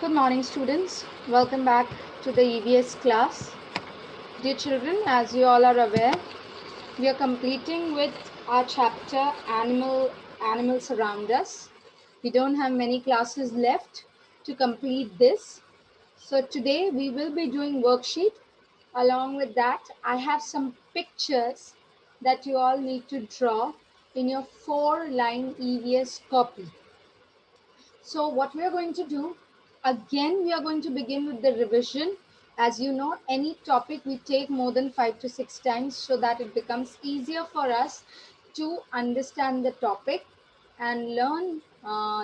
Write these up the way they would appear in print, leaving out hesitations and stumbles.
Good morning, students. Welcome back to the EVS class. Dear children, as you all are aware, we are completing with our chapter Animals Around Us. We don't have many classes left to complete this. So today we will be doing worksheet. Along with that, I have some pictures that you all need to draw in your 4-line EVS copy. So what we are going to do, again, we are going to begin with the revision. As you know, any topic we take more than 5 to 6 times so that it becomes easier for us to understand the topic and learn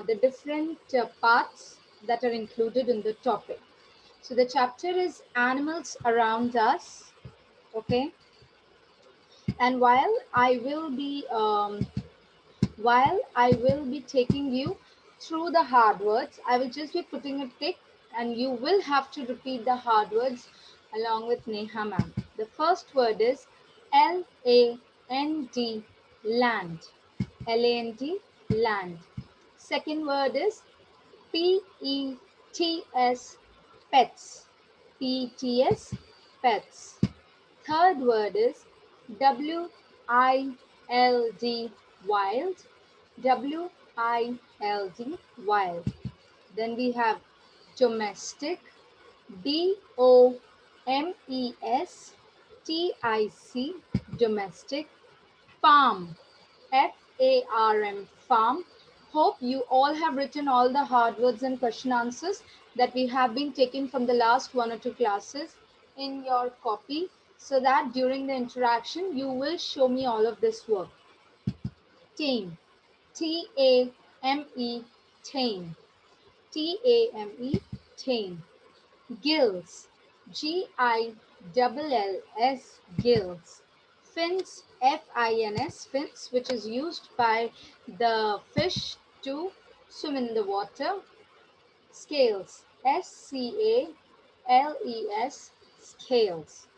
the different parts that are included in the topic. So the chapter is Animals Around Us, okay? And while I will be taking you through the hard words, I will just be putting a tick and you will have to repeat the hard words along with Neha ma'am. The first word is L-A-N-D, land. L-A-N-D, land. Second word is P-E-T-S, pets. P-E-T-S, pets. Third word is W-I-L-D, wild. W-I-L-D, wild. Then we have domestic. D-O-M-E-S-T-I-C, domestic. Farm. F-A-R-M, farm. Hope you all have written all the hard words and question answers that we have been taking from the last 1 or 2 classes in your copy, so that during the interaction you will show me all of this work. Tame. T-A-M-E, tame. T-A-M-E, tame. Gills. G-I-L-L-S, gills. Fins, F-I-N-S, fins, which is used by the fish to swim in the water. Scales, S-C-A-L-E-S, scales.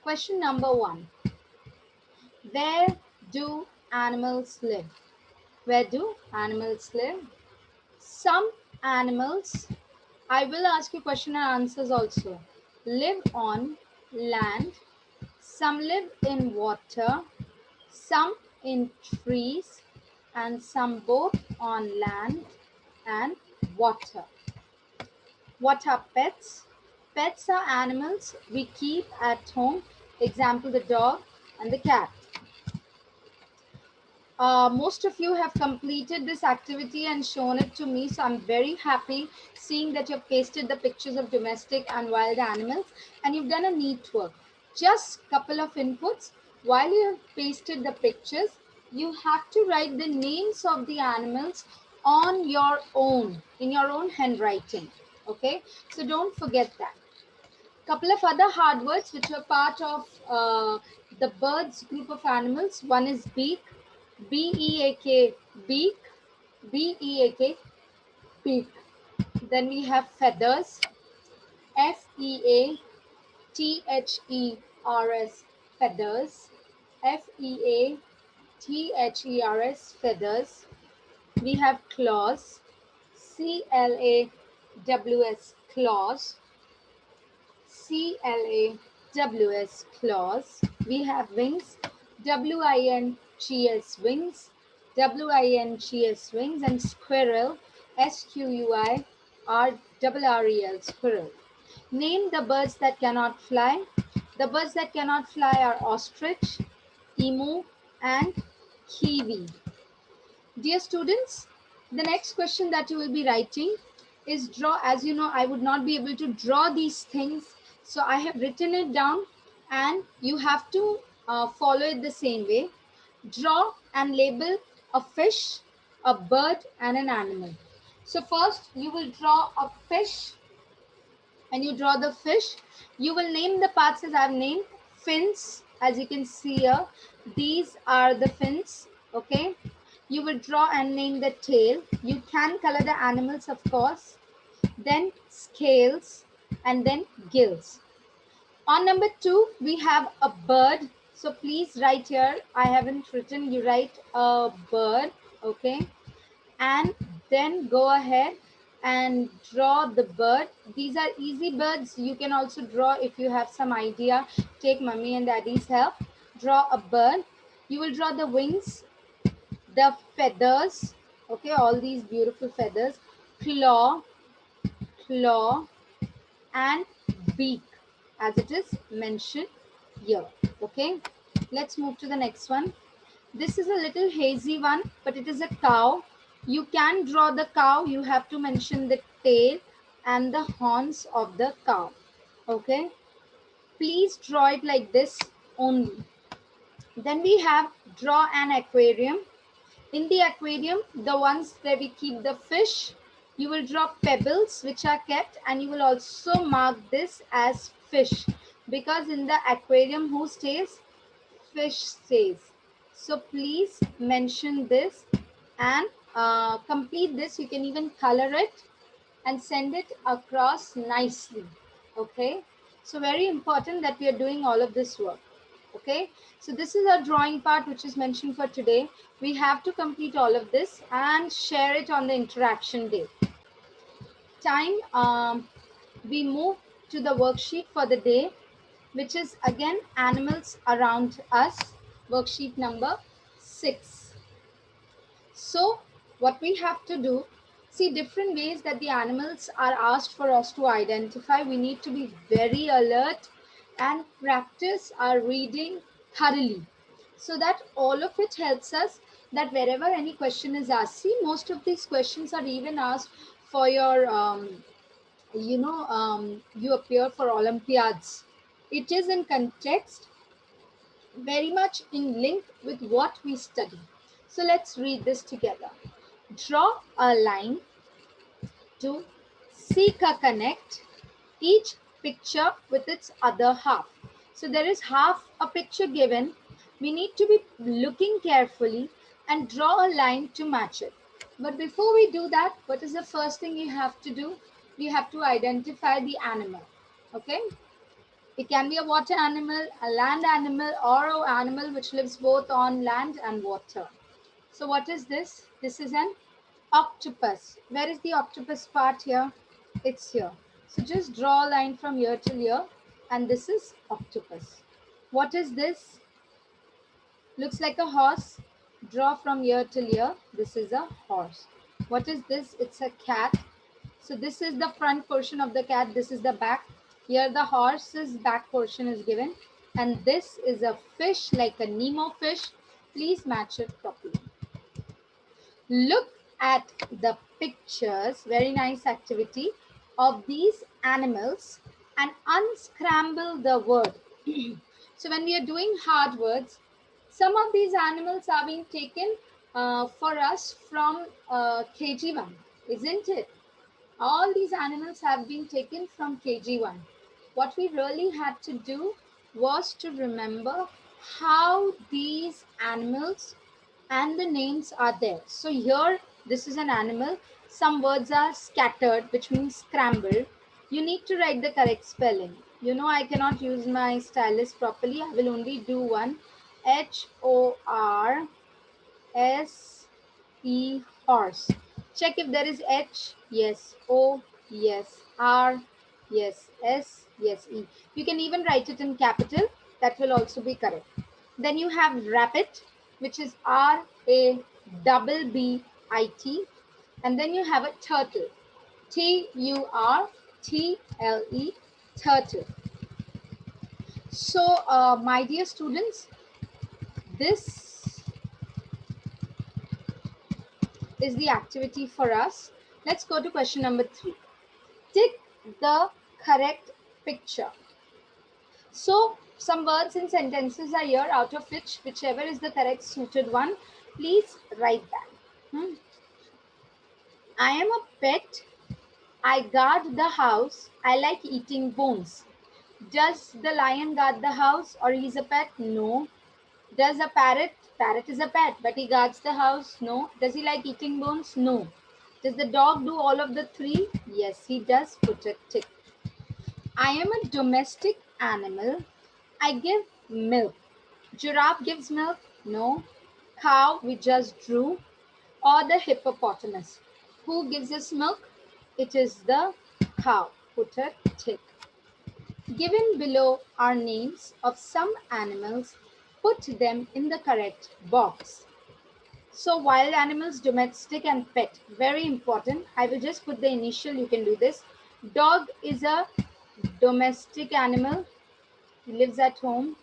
Question number 1. Where do animals live? Where do animals live? Some animals, I will ask you question and answers also, live on land. Some live in water, some in trees, and some both on land and water. What are pets? Pets are animals we keep at home. Example, the dog and the cat. Most of you have completed this activity and shown it to me, so I'm very happy seeing that you've pasted the pictures of domestic and wild animals and you've done a neat work. Just a couple of inputs. While you have pasted the pictures, you have to write the names of the animals on your own, in your own handwriting. Okay, so don't forget that. Couple of other hard words which are part of the birds group of animals. One is beak, B-E-A-K, beak, B-E-A-K, beak. Then we have feathers, F-E-A-T-H-E-R-S, feathers, F-E-A-T-H-E-R-S, feathers. We have claws, C-L-A-W-S, claws, C-L-A-W-S, claws. We have wings, W-I-N-G-S, wings, W-I-N-G-S, wings, and squirrel, S-Q-U-I-R-R-E-L, squirrel. Name the birds that cannot fly. The birds that cannot fly are ostrich, emu, and kiwi. Dear students, the next question that you will be writing is draw. As you know, I would not be able to draw these things, so I have written it down and you have to follow it the same way. Draw and label a fish, a bird, and an animal. So first you will draw a fish and you draw the fish. You will name the parts as I have named. Fins, as you can see here, these are the fins, okay? You will draw and name the tail. You can color the animals, of course. Then scales and then gills. On number 2, we have a bird. So please write here. I haven't written. You write a bird, okay? And then go ahead and draw the bird. These are easy birds. You can also draw if you have some idea. Take mommy and daddy's help. Draw a bird. You will draw the wings, the feathers, okay, all these beautiful feathers, claw, claw, and beak, as it is mentioned here. Okay, let's move to the next one. This is a little hazy one, but it is a cow. You can draw the cow. You have to mention the tail and the horns of the cow. Okay, please draw it like this only. Then we have draw an aquarium. In the aquarium, the ones that we keep the fish, you will draw pebbles which are kept, and you will also mark this as fish, because in the aquarium who stays? Fish stays. So please mention this and complete this. You can even color it and send it across nicely. Okay, so very important that we are doing all of this work. Okay, so this is our drawing part which is mentioned for today. We have to complete all of this and share it on the interaction day. Time, we move to the worksheet for the day, which is again animals around us, worksheet number 6. So what we have to do, see different ways that the animals are asked for us to identify. We need to be very alert and practice our reading thoroughly, so that all of it helps us that wherever any question is asked. See, most of these questions are even asked for your, you appear for Olympiads. It is in context, very much in link with what we study. So let's read this together. Draw a line to seek a connect, each picture with its other half. So there is half a picture given. We need to be looking carefully and draw a line to match it. But before we do that, what is the first thing you have to do? You have to identify the animal. Okay? It can be a water animal, a land animal, or an animal which lives both on land and water. So what is this? This is an octopus. Where is the octopus part here? It's here. So just draw a line from here till here, and this is octopus. What is this? Looks like a horse. Draw from here till here. This is a horse. What is this? It's a cat. So this is the front portion of the cat. This is the back. Here the horse's back portion is given. And this is a fish, like a Nemo fish. Please match it properly. Look at the pictures, very nice activity, of these animals and unscramble the word. So when we are doing hard words, some of these animals are being taken for us from KG1, isn't it? All these animals have been taken from KG1. What we really had to do was to remember how these animals and the names are there. So here, this is an animal. Some words are scattered, which means scrambled. You need to write the correct spelling. You know, I cannot use my stylus properly. I will only do one. HORSE, horse. Check if there is H, yes. O, yes. R, yes. S, yes. E. You can even write it in capital. That will also be correct. Then you have rabbit, which is RABBIT. And then you have a turtle, TURTLE, turtle. So, my dear students, this is the activity for us. Let's go to question number 3. Tick the correct picture. So some words and sentences are here, out of whichever is the correct suited one, please write that. I am a pet. I guard the house. I like eating bones. Does the lion guard the house, or he's a pet? No. Does a parrot? Parrot is a pet, but he guards the house? No. Does he like eating bones? No. Does the dog do all of the 3? Yes, he does. Put a tick. I am a domestic animal. I give milk. Giraffe gives milk? No. Cow, we just drew. Or the hippopotamus. Who gives us milk? It is the cow. Put a tick. Given below are names of some animals. Put them in the correct box. So wild animals, domestic and pet. Very important. I will just put the initial. You can do this. Dog is a domestic animal. He lives at home.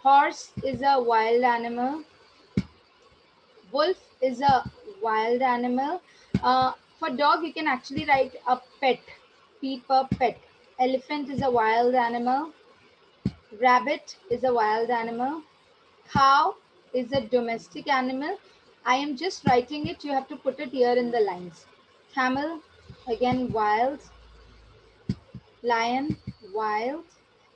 Horse is a wild animal. Wolf is a wild animal. For dog, you can actually write a pet. P for pet. Elephant is a wild animal. Rabbit is a wild animal. Cow is a domestic animal. I am just writing it. You have to put it here in the lines. Camel, again wild. Lion, wild.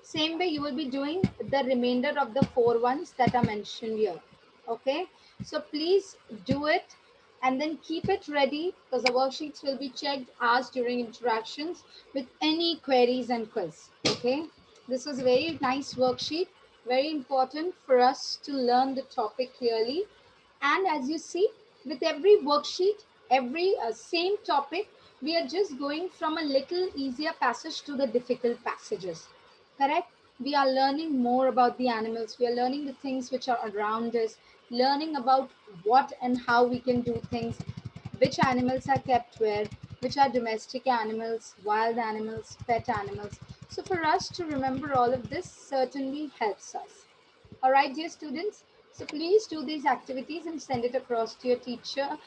Same way you will be doing the remainder of the 4 ones that are mentioned here. Okay. So please do it and then keep it ready because the worksheets will be checked, asked during interactions with any queries and quiz. Okay. This was a very nice worksheet. Very important for us to learn the topic clearly. And as you see, with every worksheet, every same topic, we are just going from a little easier passage to the difficult passages. Correct? We are learning more about the animals. We are learning the things which are around us, learning about what and how we can do things, which animals are kept where, which are domestic animals, wild animals, pet animals. So for us to remember all of this certainly helps us. All right, dear students. So please do these activities and send it across to your teacher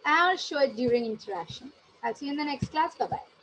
or show it during interaction. I'll see you in the next class. Bye-bye.